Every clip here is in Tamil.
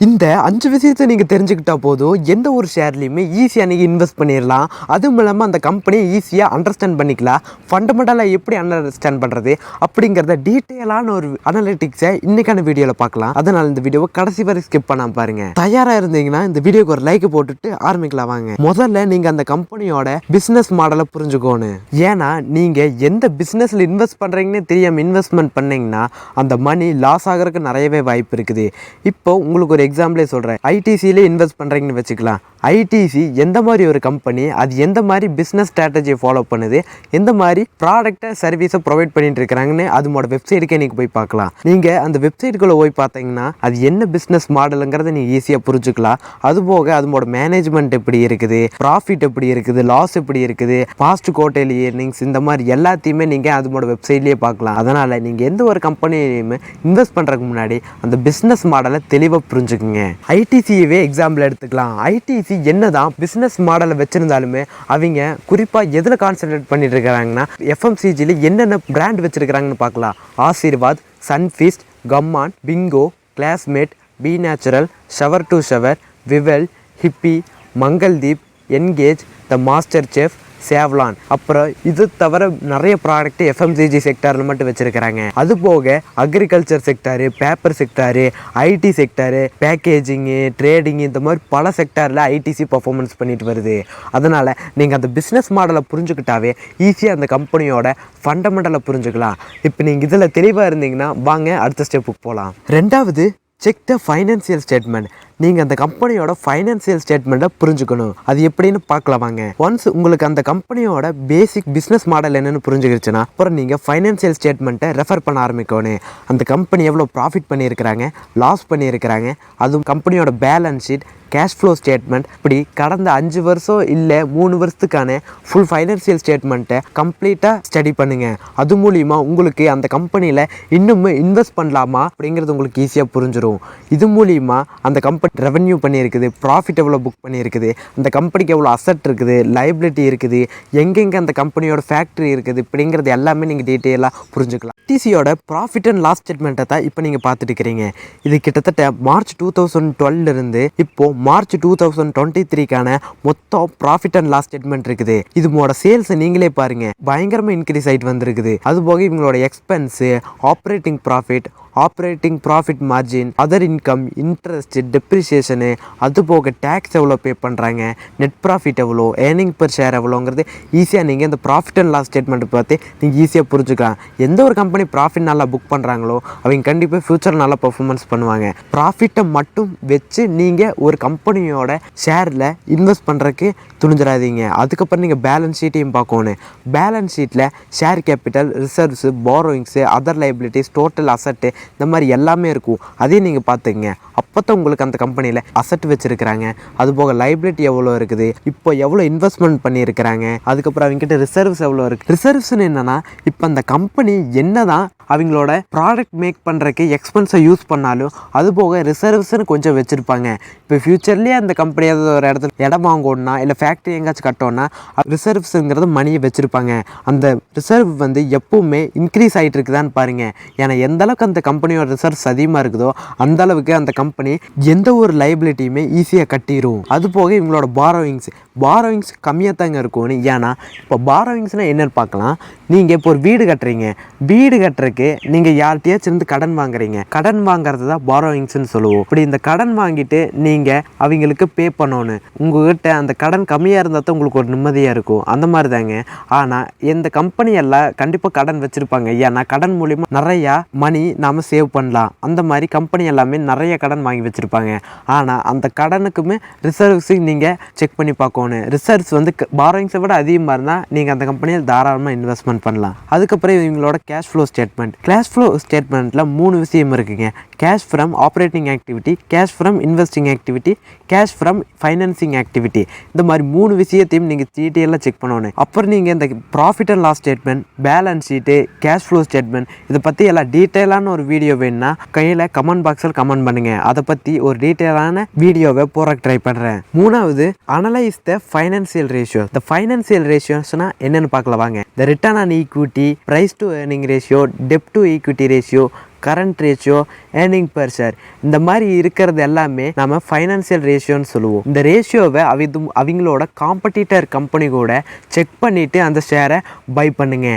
இந்த 5 விஷயத்தை நீங்கள் தெரிஞ்சுக்கிட்டா போதும் எந்த ஒரு ஷேர்லையுமே ஈஸியாக நீங்கள் இன்வெஸ்ட் பண்ணிடலாம். அதுவும் இல்லாமல் அந்த கம்பெனியை ஈஸியாக அண்டர்ஸ்டாண்ட் பண்ணிக்கலாம். ஃபண்டமெண்டலாக எப்படி அண்டர்ஸ்டாண்ட் பண்ணுறது அப்படிங்கிறத டீட்டெயிலான ஒரு அனலிட்டிக்ஸை இன்றைக்கான வீடியோவில் பார்க்கலாம். அதனால் இந்த வீடியோவை கடைசி வரை ஸ்கிப் பண்ணாமல் பாருங்கள். தயாராக இருந்தீங்கன்னா இந்த வீடியோக்கு ஒரு லைக் போட்டுட்டு ஆரம்பிக்கலாம் வாங்க. முதல்ல நீங்கள் அந்த கம்பெனியோட பிஸ்னஸ் மாடலை புரிஞ்சுக்கணும். ஏன்னா நீங்கள் எந்த பிஸ்னஸில் இன்வெஸ்ட் பண்ணுறீங்கன்னு தெரியாமல் இன்வெஸ்ட்மெண்ட் பண்ணிங்கன்னா அந்த மணி லாஸ் ஆகிறதுக்கு நிறையவே வாய்ப்பு இருக்குது. இப்போ உங்களுக்கு ஒரு எக்ஸாம்பிளே சொல்கிறேன். ஐடிசியிலே இன்வெஸ்ட் பண்ணுறீங்கன்னு வச்சுக்கலாம். ஐடிசி எந்த மாதிரி ஒரு கம்பெனி, அது எந்த மாதிரி பிஸ்னஸ் ஸ்ட்ராட்டஜியை ஃபாலோ பண்ணுது, எந்த மாதிரி ப்ராடக்டை சர்வீஸை ப்ரொவைட் பண்ணிட்டு இருக்கிறாங்கன்னு அதோட வெப்சைட்டுக்கே நீங்கள் போய் பார்க்கலாம். நீங்கள் அந்த வெப்சைட்டுக்குள்ளே போய் பார்த்தீங்கன்னா அது என்ன பிஸ்னஸ் மாடலுங்கிறத நீங்கள் ஈஸியாக புரிஞ்சுக்கலாம். அதுபோக அதோட மேனேஜ்மெண்ட் எப்படி இருக்குது, ப்ராஃபிட் எப்படி இருக்குது, லாஸ் எப்படி இருக்குது, பாஸ்ட் குவார்ட்டர்லி இயர்னிங்ஸ், இந்த மாதிரி எல்லாத்தையுமே நீங்கள் அதோட வெப்சைட்லேயே பார்க்கலாம். அதனால் நீங்கள் எந்த ஒரு கம்பெனியுமே இன்வெஸ்ட் பண்ணுறதுக்கு முன்னாடி அந்த பிஸ்னஸ் மாடலை தெளிவாக புரிஞ்சுக்குங்க. ஐடிசியவே எக்ஸாம்பிள் எடுத்துக்கலாம். ஐடிசி என்னதான் பிஸ்னஸ் மாடலை வச்சிருந்தாலுமே அவங்க குறிப்பாக எதில் கான்சென்ட்ரேட் பண்ணிட்டு இருக்கிறாங்கன்னா எஃப்எம்சிஜியில் என்னென்ன பிராண்ட் வச்சிருக்கிறாங்கன்னு பார்க்கலாம். Aashirvaad, Sunfeast, Candyman, Bingo, Classmate, B Natural, Shower to Shower, Vivel, Hippo, Mangaldeep, Engage, the Master Chef, Savlon. அப்புறம் இது தவிர நிறைய ப்ராடக்ட் எஃப்எம்சிஜி செக்டாரில் மட்டும் வச்சுருக்கிறாங்க. அது போக agriculture sector, paper sector, IT sector, packaging, trading, இந்த மாதிரி பல செக்டாரில் ஐடிசி பர்ஃபார்மன்ஸ் பண்ணிட்டு வருது. அதனால் நீங்கள் அந்த பிஸ்னஸ் மாடலை புரிஞ்சுக்கிட்டாவே ஈஸியாக அந்த கம்பெனியோட ஃபண்டமெண்டலை புரிஞ்சுக்கலாம். இப்போ நீங்கள் இதில் தெளிவாக இருந்தீங்கன்னா வாங்க அடுத்த ஸ்டெப்புக்கு போகலாம். ரெண்டாவது, செக் த ஃபைனான்சியல் ஸ்டேட்மெண்ட். நீங்கள் அந்த கம்பெனியோட ஃபைனான்சியல் ஸ்டேட்மெண்ட்டை புரிஞ்சுக்கணும். அது எப்படின்னு பார்க்கலாம் வாங்க. ஒன்ஸ் உங்களுக்கு அந்த கம்பெனியோட பேசிக் பிஸ்னஸ் மாடல் என்னென்னு புரிஞ்சுக்கிடுச்சுன்னா அப்புறம் நீங்கள் ஃபைனான்சியல் ஸ்டேட்மெண்ட்டை ரெஃபர் பண்ண ஆரம்பிக்கணும். அந்த கம்பெனி எவ்வளோ ப்ராஃபிட் பண்ணியிருக்கிறாங்க, லாஸ் பண்ணியிருக்கிறாங்க, அதுவும் கம்பெனியோட balance sheet, cash flow statement, இப்படி கடந்த 5 வருஷம் இல்லை 3 வருஷத்துக்கான ஃபுல் ஃபைனான்சியல் ஸ்டேட்மெண்ட்டை கம்ப்ளீட்டாக ஸ்டடி பண்ணுங்கள். அது மூலிமா உங்களுக்கு அந்த கம்பெனியில் இன்னும் இன்வெஸ்ட் பண்ணலாமா அப்படிங்கிறது உங்களுக்கு ஈஸியாக புரிஞ்சிடும். இது மூலிமா அந்த கம்பெனி ரெவென்யூ பண்ணியிருக்குது, ப்ராஃபிட் எவ்வளோ புக் பண்ணியிருக்குது, அந்த கம்பெனிக்கு எவ்வளோ அசட் இருக்குது, லைபிலிட்டி இருக்குது, எங்கெங்கே அந்த கம்பெனியோட ஃபேக்ட்ரி இருக்குது, இப்படிங்கிறது எல்லாமே நீங்கள் டீட்டெயிலாக புரிஞ்சுக்கலாம். டிசியோட ப்ராஃபிட் அண்ட் லாஸ் ஸ்டேட்மெண்ட்டை தான் இப்போ நீங்கள் பார்த்துட்டு இருக்கிறீங்க. இது கிட்டத்தட்ட மார்ச் 2012 இருந்து இப்போ மார்ச் 2023க்கான மொத்தம் ப்ராஃபிட் அண்ட் லாஸ் ஸ்டேட்மெண்ட் இருக்குது. இதோட சேல்ஸ் நீங்களே பாருங்க, பயங்கரமாக இன்க்ரீஸ் ஆகிட்டு வந்திருக்குது. அதுபோக இவங்களோட expense, operating profit margin, other income, interest, depreciation, அதுபோக டேக்ஸ் எவ்வளோ பே பண்ணுறாங்க, நெட் ப்ராஃபிட் எவ்வளோ, ஏர்னிங் பெர் ஷேர் எவ்வளோங்கிறது ஈஸியாக நீங்கள் இந்த ப்ராஃபிட் அண்ட் லாஸ் ஸ்டேட்மெண்ட் பார்த்து நீங்கள் ஈஸியாக புரிஞ்சுக்கலாம். எந்த ஒரு கம்பெனி ப்ராஃபிட் நல்லா புக் பண்ணுறாங்களோ அவங்க கண்டிப்பாக ஃப்யூச்சர் நல்லா பர்ஃபார்மன்ஸ் பண்ணுவாங்க. ப்ராஃபிட்டை மட்டும் வச்சு நீங்கள் ஒரு கம்பெனியோட ஷேரில் இன்வெஸ்ட் பண்ணுறதுக்கு துணிஞ்சிடாதீங்க. அதுக்கப்புறம் நீங்கள் பேலன்ஸ் ஷீட்டையும் பார்க்கணும். பேலன்ஸ் ஷீட்டில் share capital, reserves, borrowings, other liabilities, total asset, இந்த மாதிரி எல்லாமே இருக்கும். அதையும் நீங்கள் பார்த்துங்க. அப்போ தான் உங்களுக்கு அந்த கம்பெனியில் அசட் வச்சுருக்கிறாங்க, அதுபோக லைபிலிட்டி எவ்வளோ இருக்குது, இப்போ எவ்வளோ இன்வெஸ்ட்மெண்ட் பண்ணியிருக்கிறாங்க, அதுக்கப்புறம் அவங்ககிட்ட ரிசர்வ்ஸ் எவ்வளோ இருக்குது. ரிசர்வ்ஸ்னு என்னென்னா இப்போ அந்த கம்பெனி என்ன தான் அவங்களோட ப்ராடக்ட் மேக் பண்ணுறதுக்கு எக்ஸ்பென்ஸை யூஸ் பண்ணாலும் அதுபோக ரிசர்வ்ஸ்னு கொஞ்சம் வச்சுருப்பாங்க. இப்போ ஃப்யூச்சர்லேயே அந்த கம்பெனி ஏதாவது ஒரு இடத்துல இடம் வாங்கணுன்னா இல்லை ஃபேக்ட்ரி எங்கேயாச்சும் கட்டோன்னா ரிசர்வ்ஸுங்கிறது மணியை வச்சுருப்பாங்க. அந்த ரிசர்வ் வந்து எப்போவுமே இன்க்ரீஸ் ஆகிட்டு இருக்குதான்னு பாருங்கள். ஏன்னா எந்த அளவுக்கு அந்த கம்பெனியோட ரிசர்வ்ஸ் அதிகமாக இருக்குதோ அந்த அளவுக்கு அந்த கம்பெனி எந்த ஒரு லைபிலிட்டியுமே ஈஸியாக கட்டிடும். அதுபோக இவங்களோட பாரோவிங்ஸ் கம்மியாக தாங்க இருக்கும். ஏன்னா இப்போ பாரோவிங்ஸ்னால் என்னென்னு பார்க்கலாம். நீங்கள் இப்போ ஒரு வீடு கட்டுறதுக்கு நீங்கள் யார்கிட்டயாச்சும் இருந்து கடன் வாங்குறீங்க. கடன் வாங்குறது தான் பாரோவிங்ஸ்ன்னு சொல்லுவோம். இப்படி இந்த கடன் வாங்கிட்டு நீங்கள் அவங்களுக்கு பே பண்ணணும். உங்கள்கிட்ட அந்த கடன் கம்மியாக இருந்தால் தான் உங்களுக்கு ஒரு நிம்மதியாக இருக்கும். அந்த மாதிரி தாங்க. ஆனால் இந்த கம்பெனியெல்லாம் கண்டிப்பாக கடன் வச்சுருப்பாங்க. ஏன்னா கடன் மூலிமா நிறையா மணி நாம் சேவ் பண்ணலாம். அந்த மாதிரி கம்பெனி எல்லாமே நிறைய கடன் வாங்கி வச்சுருப்பாங்க. ஆனால் அந்த கடனுக்குமே ரிசர்வ்ஸுக்கு நீங்கள் செக் பண்ணி பார்க்கணும். ரிசர்வ்ஸ் வந்து பாரோயிங்ஸை விட அதிகமாக இருந்தால் நீங்கள் அந்த கம்பெனியில் தாராளமாக இன்வெஸ்ட்மெண்ட் பண்ணலாம். அதுக்கப்புறம் இவங்களோட கேஷ் ஃப்ளோ ஸ்டேட்மெண்ட்டில் 3 விஷயம் இருக்குங்க. Cash from operating activity, cash from investing activity, cash from financing activity. இந்த மாதிரி 3 விஷயத்தையும் நீங்கள் டீட்டெயிலாக செக் பண்ணணும். அப்புறம் நீங்கள் இந்த profit and loss statement, balance sheet, cash flow statement இதை பற்றி எல்லாம் டீட்டெயிலான ஒரு வீடியோ வேணுன்னா கையில் கமெண்ட் பாக்ஸில் கமெண்ட் பண்ணுங்கள். அதை பற்றி ஒரு டீட்டெயிலான வீடியோவை போட ட்ரை பண்ணுறேன். 3வது, அனலைஸ் த ஃபைனான்சியல் ரேஷியோ. இந்த ஃபைனான்சியல் ரேஷியோஸ்னால் என்னென்னு பார்க்கலாம் வாங்க. இந்த return on equity, price to earning ratio, டெப்ட் to equity ratio, current ratio, earning per share, இந்த மாதிரி இருக்கிறது எல்லாமே நம்ம ஃபைனான்சியல் ரேஷியோன்னு சொல்லுவோம். இந்த ரேஷியோவை அவங்களோட காம்படிட்டர் கம்பெனி கூட செக் பண்ணிவிட்டு அந்த ஷேரை பை பண்ணுங்க.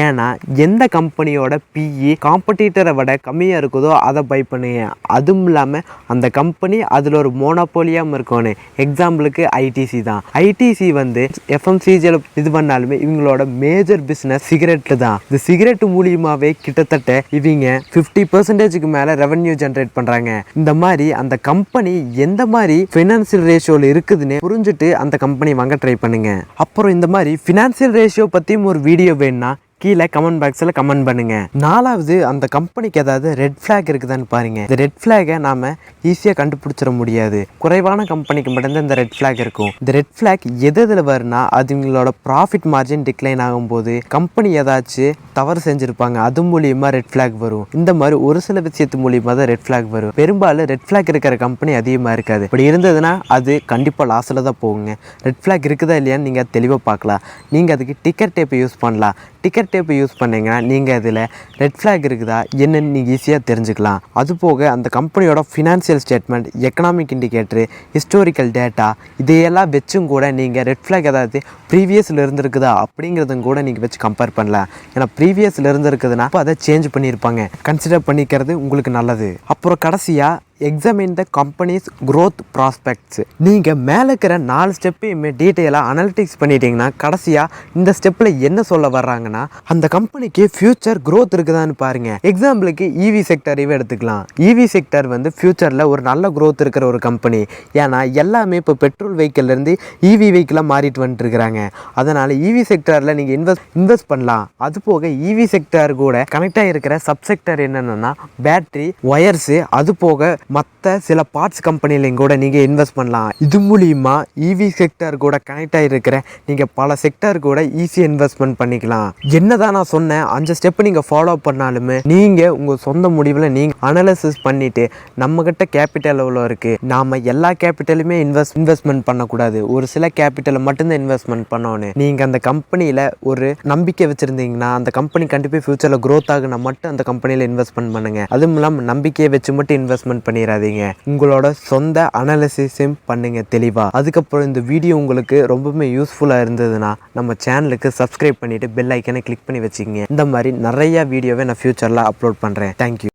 ஏன்னா எந்த கம்பெனியோட பிஇ காம்படிட்டரை விட கம்மியாக இருக்குதோ அதை பை பண்ணுங்க. அதுவும் இல்லாமல் அந்த கம்பெனி அதில் ஒரு மோனோபோலியாகவும் இருக்கணும். எக்ஸாம்பிளுக்கு ஐடிசி தான். ஐடிசி வந்து எஃப்எம்சிஜியில் இது பண்ணாலுமே இவங்களோட மேஜர் பிஸ்னஸ் சிகரெட்டு தான். இந்த சிகரெட் மூலியமாகவே கிட்டத்தட்ட இவங்க 50% மேலே ரெவன்யூ ஜென்ரேட் பண்ணுறாங்க. இந்த மாதிரி அந்த கம்பெனி எந்த மாதிரி ஃபினான்சியல் ரேஷியோவில் இருக்குதுன்னு புரிஞ்சுட்டு அந்த கம்பெனி வாங்க ட்ரை பண்ணுங்க. அப்புறம் இந்த மாதிரி ஃபினான்சியல் ரேஷியோ பற்றியும் ஒரு வீடியோ வேணும்னா கீழே கமெண்ட் பாக்ஸில் கமெண்ட் பண்ணுங்க. 4வது, அந்த கம்பெனிக்கு ஏதாவது ரெட் ஃப்ளாக் இருக்குதான்னு பாருங்க. இந்த ரெட் ஃப்ளாகை நாம ஈஸியாக கண்டுபிடிச்சிட முடியாது. குறைவான கம்பெனிக்கு மட்டும்தான் இந்த ரெட் ஃப்ளாக் இருக்கும். இந்த ரெட் ஃப்ளாக் எதில் வரும்னா அதுங்களோட ப்ராஃபிட் மார்ஜின் டிக்ளைன் ஆகும்போது கம்பெனி ஏதாச்சும் தவறு செஞ்சுருப்பாங்க, அது மூலியமாக ரெட் ஃப்ளாக் வரும். இந்த மாதிரி ஒரு சில விஷயத்து மூலியமாக தான் ரெட் ஃப்ளாக் வரும். பெரும்பாலும் ரெட் ஃப்ளாக் இருக்கிற கம்பெனி அதிகமாக இருக்காது. இப்படி இருந்ததுன்னா அது கண்டிப்பாக லாஸில் தான் போகுங்க. ரெட் ஃப்ளாக் இருக்குதா இல்லையான்னு நீங்கள் தெளிவாக பார்க்கலாம். நீங்கள் அதுக்கு டிக்கர் டேப்பை யூஸ் பண்ணலாம். டிக்கர் டேப்பை யூஸ் பண்ணிங்கன்னா நீங்கள் அதில் ரெட் ஃப்ளாக் இருக்குதா என்னென்னு நீங்கள் ஈஸியாக தெரிஞ்சுக்கலாம். அதுபோக அந்த கம்பெனியோட financial statement, economic indicator, historical data இதையெல்லாம் வச்சும் கூட நீங்கள் ரெட் ஃப்ளாக் ஏதாவது ப்ரீவியஸில் இருந்திருக்குதா அப்படிங்கிறதும் கூட நீங்கள் வச்சு கம்பேர் பண்ணலாம். ஏன்னா ப்ரீவியஸில் இருந்திருக்குதுன்னா அப்போ அதை சேஞ்ச் பண்ணியிருப்பாங்க. கன்சிடர் பண்ணிக்கிறது உங்களுக்கு நல்லது. அப்புறம் கடைசியாக examine the companies growth prospects. நீங்கள் மேலே இருக்கிற 4 ஸ்டெப்பையுமே டீட்டெயிலாக அனலிட்டிக்ஸ் பண்ணிட்டீங்கன்னா கடைசியாக இந்த ஸ்டெப்பில் என்ன சொல்ல வர்றாங்கன்னா அந்த கம்பெனிக்கு ஃபியூச்சர் க்ரோத் இருக்குதான்னு பாருங்கள். எக்ஸாம்பிளுக்கு இவி செக்டரையே எடுத்துக்கலாம். இவி செக்டர் வந்து ஃபியூச்சரில் ஒரு நல்ல க்ரோத் இருக்கிற ஒரு கம்பெனி. ஏன்னா எல்லாமே இப்போ பெட்ரோல் வெஹிக்கிள்லேருந்து இவி வெஹிக்கிளாக மாறிட்டு வந்துட்டு இருக்கிறாங்க. அதனால் இவி செக்டரில் நீங்கள் இன்வெஸ்ட் பண்ணலாம். அது போக இவி செக்டர் கூட கனெக்டாக இருக்கிற சப்செக்டர் என்னென்னா பேட்ரி, ஒயர்ஸு, அது போக மற்ற சில பார்ட்ஸ் கம்பெனிலையும் கூட நீங்கள் இன்வெஸ்ட் பண்ணலாம். இது மூலிமா இவி செக்டர் கூட கனெக்ட் ஆகிருக்கிற நீங்கள் பல செக்டர் கூட ஈஸியாக இன்வெஸ்ட்மெண்ட் பண்ணிக்கலாம். என்னதான் நான் சொன்னேன் 5 ஸ்டெப் நீங்கள் ஃபாலோ பண்ணாலுமே நீங்கள் உங்கள் சொந்த முடிவில் நீங்கள் அனலைசிஸ் பண்ணிவிட்டு நம்மக்கிட்ட கேபிட்டல் எவ்வளோ இருக்குது, நாம் எல்லா கேபிட்டலுமே இன்வெஸ்ட்மெண்ட் பண்ணக்கூடாது. ஒரு சில கேபிட்டலை மட்டும்தான் இன்வெஸ்ட்மெண்ட் பண்ணணும். நீங்கள் அந்த கம்பெனியில் ஒரு நம்பிக்கை வச்சுருந்தீங்கன்னா அந்த கம்பெனி கண்டிப்பாக ஃபியூச்சரில் க்ரோத் ஆகுனா மட்டும் அந்த கம்பெனியில் இன்வெஸ்ட்மெண்ட் பண்ணுங்கள். அதுவும் இல்லாமல் நம்பிக்கையை வச்சு மட்டும் இன்வெஸ்ட்மெண்ட் பண்ணிடாதீங்க. உங்களோட சொந்த அனாலிசிஸும் பண்ணுங்க தெளிவா. அதுக்கப்புறம் இந்த வீடியோ உங்களுக்கு ரொம்பவுமே யூஸ்ஃபுல்லாக இருந்ததுன்னா நம்ம சேனலுக்கு சப்ஸ்கிரைப் பண்ணிட்டு பெல் ஐக்கனை கிளிக் பண்ணி வச்சுக்கோங்க. இந்த மாதிரி நிறைய வீடியோவை நான் ஃபியூச்சரில் அப்லோட் பண்ணுறேன். தேங்க்யூ.